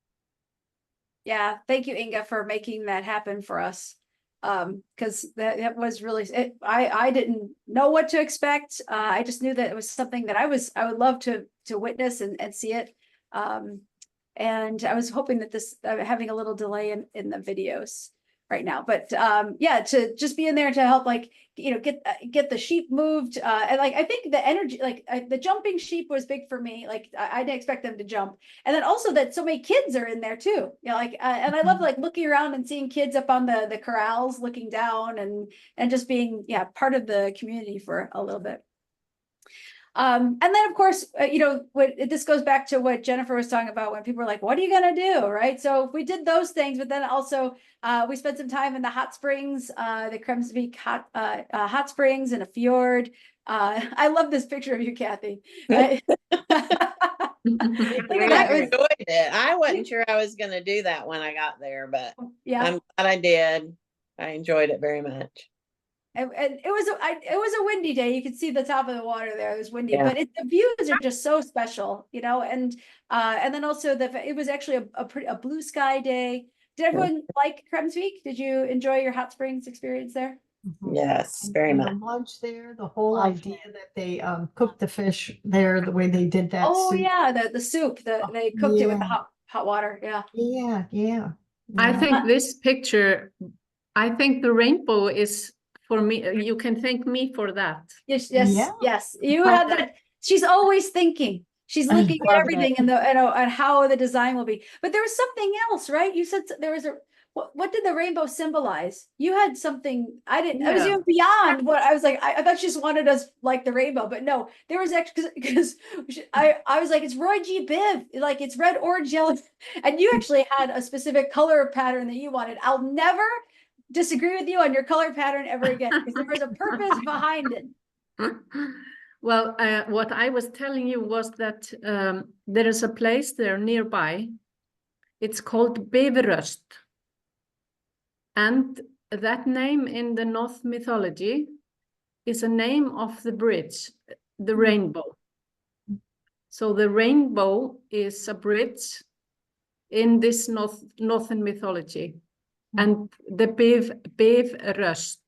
yeah, thank you, Inga, for making that happen for us. Because that was really I didn't know what to expect. I just knew that it was something that I would love to witness and see it. And I was hoping that this having a little delay in the videos right now, but yeah, to just be in there to help, like, get the sheep moved, and like I think the energy, like the jumping sheep was big for me. Like I didn't expect them to jump, and then also that so many kids are in there too. And I love like looking around and seeing kids up on the corrals looking down and just being part of the community for a little bit. And then, of course, this goes back to what Jennifer was talking about when people were like, what are you going to do? Right. So we did those things, but then also we spent some time in the hot springs, the Kremsvik hot springs in a fjord. I love this picture of you, Kathy. Look at I that. enjoyed it. I wasn't sure I was going to do that when I got there, but Yeah, I'm glad I did. I enjoyed it very much. and it was a windy day. You could see the top of the water there. It was windy, Yeah. but the views are just so special, and then also it was actually a blue sky day. Did everyone like Kremsvik? Did you enjoy your hot springs experience there? Yes, very And much. the lunch there, the whole Loved idea that they cooked the fish there the way they did that Oh soup. yeah, the soup. They cooked it with the hot water. Yeah. Yeah. I think this picture, I think the rainbow is for me. You can thank me for that. Yes. Yeah. You had that. She's always thinking. She's looking at Love everything it. and how the design will be. But there was something else, right? You said there was what did the rainbow symbolize? You had something I didn't. I was Yeah. even beyond what I was like. I thought she just wanted us like the rainbow, but no, there was actually because I was like, it's Roy G. Biv, like it's red, orange, yellow, and you actually had a specific color pattern that you wanted. I'll never disagree with you on your color pattern ever again because there was a purpose behind it. Well, what I was telling you was that there is a place there nearby. It's called Beveröst. And that name in the Norse mythology is a name of the bridge, the rainbow. So the rainbow is a bridge in this Northern mythology. And the Beveröst.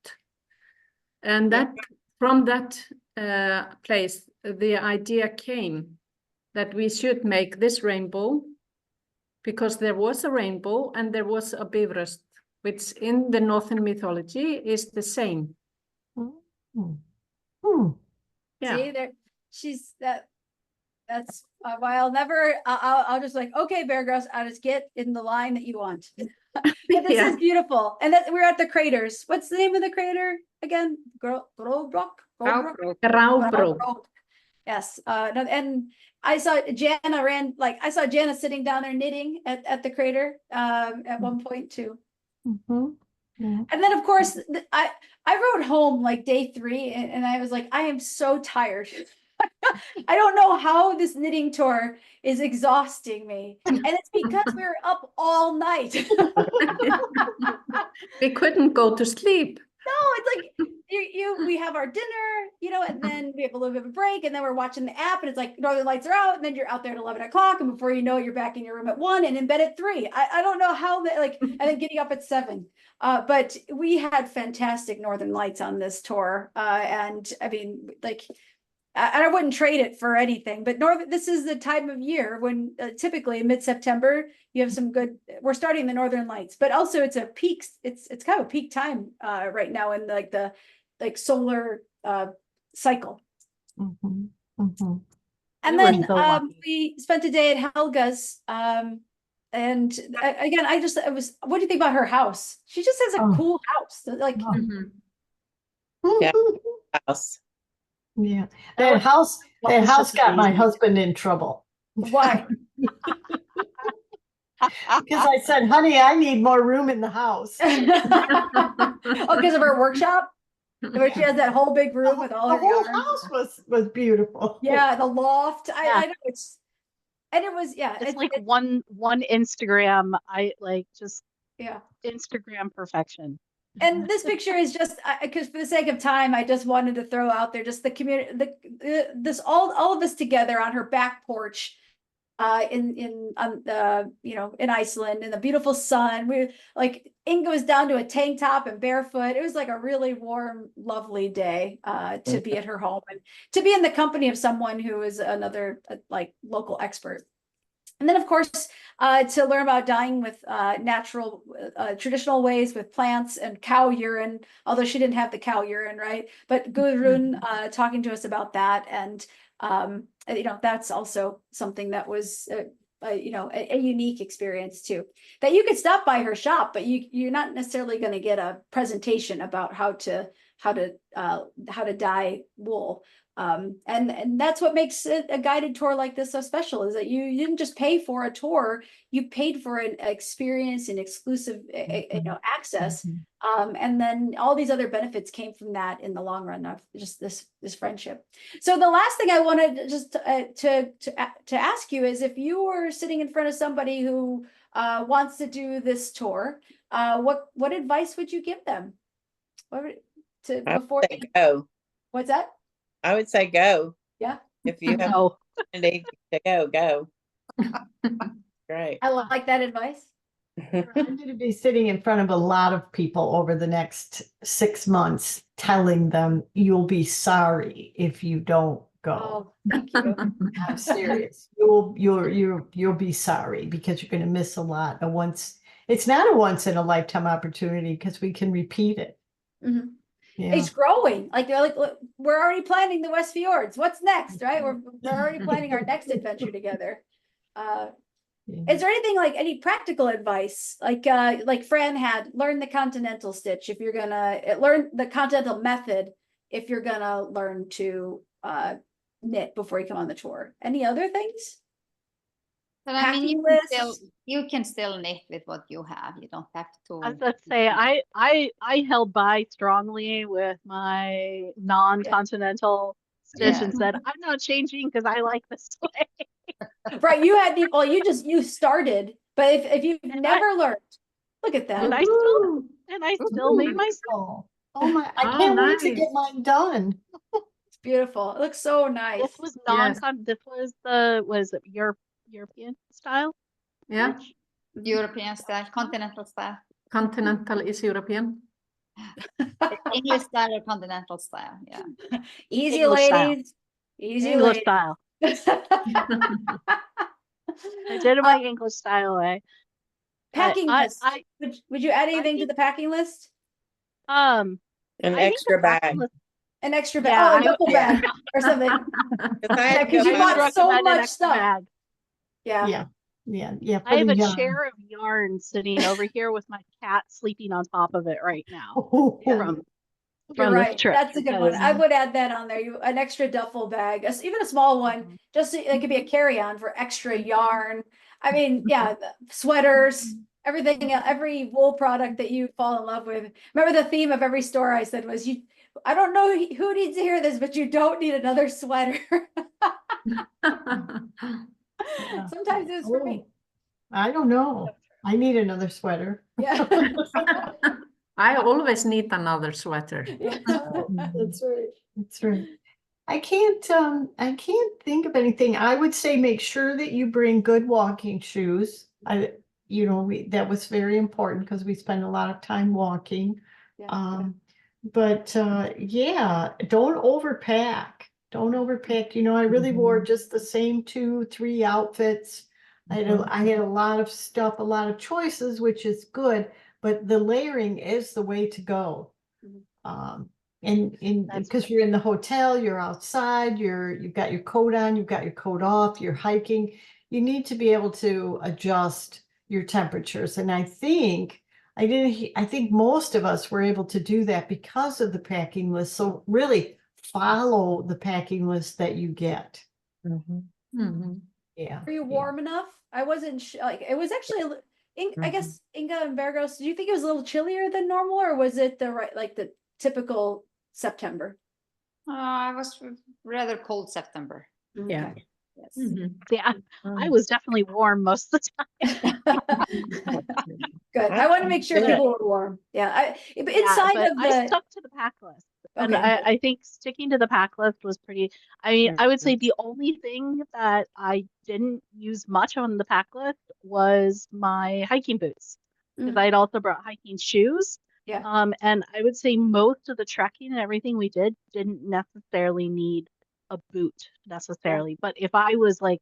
And that from that place, the idea came that we should make this rainbow because there was a rainbow and there was a Beveröst, which in the Northern mythology is the same. Yeah. See, that's why I'll just like, okay, Bear Grylls, I'll just get in the line that you want. But this is beautiful. And we're at the craters. What's the name of the crater again? Graubrok? Yes. No, and I saw Jana sitting down there knitting at the crater at one point too. And then of course I rode home like day 3 and I was like, I am so tired. I don't know how this knitting tour is exhausting me. And it's because we were up all night. We couldn't go to sleep. No, it's like we have our dinner, and then we have a little bit of a break, and then we're watching the app, and it's like Northern Lights are out, and then you're out there at 11 o'clock, and before you know it, you're back in your room at 1 and in bed at 3. I don't know how that, and then getting up at 7. But we had fantastic Northern Lights on this tour. And I mean, I wouldn't trade it for anything, but this is the time of year when typically mid-September, you have some good, we're starting the Northern Lights, but also it's a peak, it's kind of a peak time right now in the solar cycle. Mhm, mhm. And We were then so lucky. we spent a day at Helga's. And again, what do you think about her house? She just has a Oh. cool house. Oh. Yeah. House. Yeah, That that house was just got my amazing. husband in trouble. Why? Because I said, honey, I need more room in the house. Oh, because of her workshop? Where she has that whole big room with all The her whole yarns. house was beautiful. Yeah, the loft. Yeah. I know and it was, yeah. It's like one Instagram, just yeah. Instagram perfection. And this picture is just because for the sake of time, I just wanted to throw out there just the community, this all of us together on her back porch, in Iceland in the beautiful sun. Inga was down to a tank top and barefoot. It was like a really warm, lovely day to be at her home and to be in the company of someone who is another local expert. And then, of course, to learn about dyeing with natural, traditional ways with plants and cow urine, although she didn't have the cow urine, right? But Gudrun talking to us about that. And, that's also something that was, a unique experience too. That you could stop by her shop, but you're not necessarily going to get a presentation about how to dye wool. And that's what makes a guided tour like this so special, is that you didn't just pay for a tour, you paid for an experience and exclusive access. And then all these other benefits came from that in the long run of just this friendship. So the last thing I wanted just to ask you is, if you were sitting in front of somebody who wants to do this tour, what advice would you give them? Go. What's that? I would say go. Yeah. If you have No. opportunity to go. Great. I like that advice. I'm going to be sitting in front of a lot of people over the next 6 months, telling them you'll be sorry if you don't go. Oh, thank you. I'm serious. You'll be sorry, because you're going to miss a lot. It's not a once in a lifetime opportunity, because we can repeat it. Mm-hmm. Yeah. It's growing. Look, we're already planning the West Fjords. What's next, right? We're already planning our next adventure together. Is there anything, any practical advice, like Fran had, learn the continental stitch if you're gonna learn the continental method, if you're gonna learn to knit before you come on the tour? Any other things? But I mean, Packing you can still knit with what you have. You don't have to. I was about to say, I held by strongly with my non-continental stitch Yeah. and said, I'm not changing because I like this way. Right, you had you started, but if you've never learned, look at that. And I still made my Oh my! I can't wait to get mine done. It's beautiful. It looks so nice. This was Yes. this was was it European style? Yeah, stitch? European style, continental style. continental is European. English style or continental style. Yeah. Easy, English style. ladies. Easy, English ladies. style. I did it my English style way. Packing I- list. Would you add anything to the packing list? An I think extra the packing bag. list- An extra bag? Yeah, Oh, a duffel yeah. bag or something. 'Cause I had to because go you buy- bought so recommend an much extra stuff. bag. Yeah. Yeah. I have for a the yarn. chair of yarn sitting over here with my cat sleeping on top of it right now. Yeah. From You're this right. trip, That's a good one. because- I would add that on there. An extra duffel bag, even a small one, just so it could be a carry-on for extra yarn. I mean, yeah, sweaters, everything, every wool product that you fall in love with. Remember the theme of every store I said was, I don't know who needs to hear this, but you don't need another sweater. Yeah. Sometimes it's for me. I don't know. I need another sweater. Yeah. I always need another sweater. That's right. That's right. I can't think of anything. I would say make sure that you bring good walking shoes. That was very important because we spend a lot of time walking. Yeah. But yeah, don't overpack. Don't overpack. I really wore just the same 2-3 outfits. I had a lot of stuff, a lot of choices, which is good, but the layering is the way to go. And That's because you're in the hotel, you're outside, you've got your coat on, you've got your coat off, you're hiking. You need to be able to adjust your temperatures. And I think most of us were able to do that because of the packing list. So really follow the packing list that you get. Yeah. Were you warm enough? I wasn't like it was actually I guess Inga and Vergos, do you think it was a little chillier than normal, or was it the typical September? I was rather cold September. Yeah. Okay. Yes. Yeah, I was definitely warm most of the time. Good. I want to make sure Yeah. people were warm. Yeah. Yeah, Inside but of I the stuck to the pack list. And Okay, good. I think sticking to the pack list was pretty, I mean, I would say the only thing that I didn't use much on the pack list was my hiking boots, because I'd also brought hiking shoes. Yeah. And I would say most of the trekking and everything we did didn't necessarily need a boot necessarily. But if I was like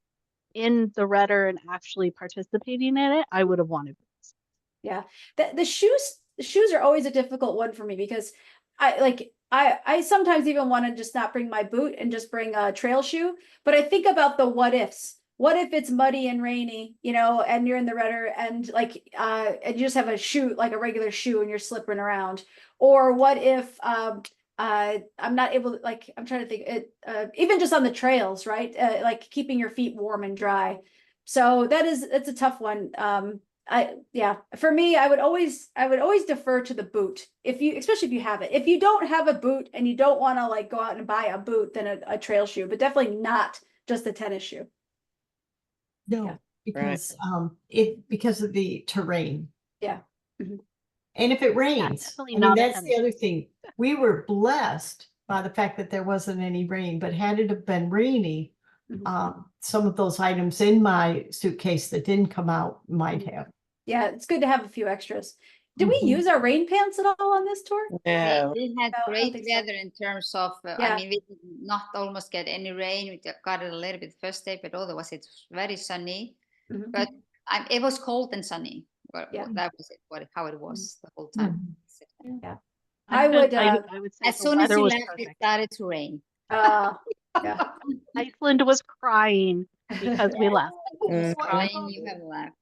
in the redder and actually participating in it, I would have wanted boots. Yeah. The shoes are always a difficult one for me because I sometimes even want to just not bring my boot and just bring a trail shoe. But I think about the what ifs. What if it's muddy and rainy, and you're in the redder and and you just have a shoe, like a regular shoe, and you're slipping around? Or what if I'm not able to, I'm trying to think it even just on the trails, right? Like keeping your feet warm and dry. So it's a tough one. For me, I would always defer to the boot, especially if you have it. If you don't have a boot and you don't want to go out and buy a boot, then a trail shoe, but definitely not just a tennis shoe. No, Yeah. because because of the terrain. Yeah. And if it rains, definitely I mean, not a that's the tennis other shoe. thing. We were blessed by the fact that there wasn't any rain, but had it have been rainy, some of those items in my suitcase that didn't come out might have. Yeah, it's good to have a few extras. Did we use our rain pants at all on this tour? No. We had No, I don't great think so. weather in terms of, Yeah. I mean, we did not almost get any rain. We got it a little bit first day, but otherwise it was very sunny. But it was cold and sunny. Yeah. That was it, how it was the whole time. Yeah. I would say As the soon as weather you was left, it perfect. started to rain. yeah. Iceland was crying because we left. Crying, you have left.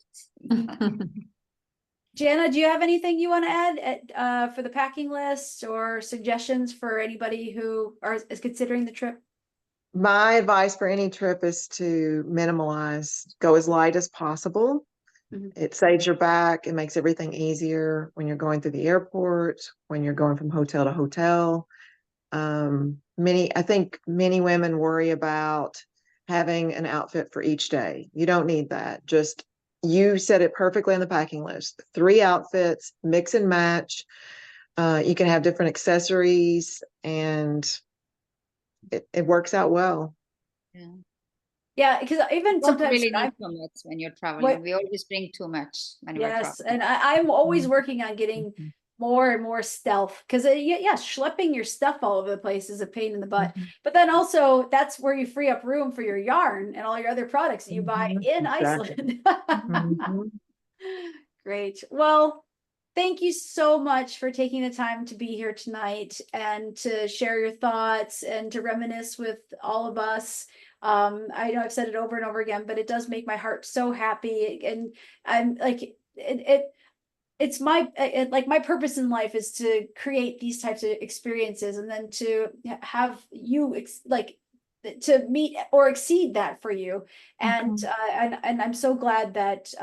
Jana, do you have anything you want to add for the packing list or suggestions for anybody who is considering the trip? My advice for any trip is to minimalize, go as light as possible. It saves your back. It makes everything easier when you're going through the airport, when you're going from hotel to hotel. I think many women worry about having an outfit for each day. You don't need that. Just, you said it perfectly on the packing list. 3 outfits, mix and match. You can have different accessories, and it works out well. Yeah, because even You don't sometimes really need too much when you're traveling. We always bring too much when we're yes, traveling. and I'm always working on getting more and more stealth, because schlepping your stuff all over the place is a pain in the butt. But then also that's where you free up room for your yarn and all your other products that you buy in Iceland. Great. Well, thank you so much for taking the time to be here tonight and to share your thoughts and to reminisce with all of us. I know I've said it over and over again, but it does make my heart so happy. And I'm like, it's my purpose in life is to create these types of experiences, and then to have you to meet or exceed that for you. And I'm so glad that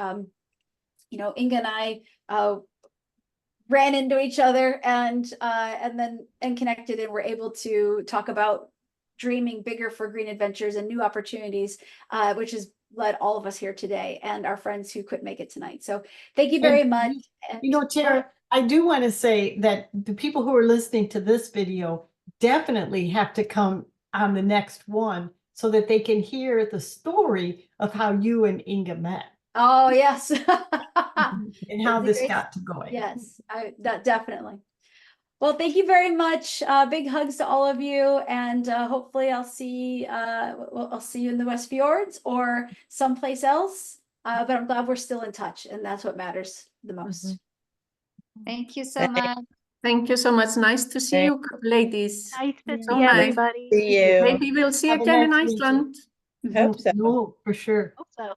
Inga and I ran into each other and connected, and were able to talk about dreaming bigger for Green Adventures and new opportunities, which is led all of us here today and our friends who couldn't make it tonight. So thank you very And much. You know, And- Tara, I do want to say that the people who are listening to this video definitely have to come on the next one so that they can hear the story of how you and Inga met Oh, yes. and how It's a this great- got to going. Yes, that definitely. Well, thank you very much. Big hugs to all of you, and hopefully I'll see you in the West Fjords or someplace else. But I'm glad we're still in touch, and that's what matters the most. Thank you so much. Thank you so much. Nice to see you, ladies. Nice to So see nice. everybody. See you. Maybe we'll see Have a again in nice weekend. Iceland. Hope so. No, for sure. Hope so.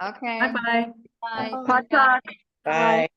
Okay. Bye-bye. Bye. Bye. Bye. Bye.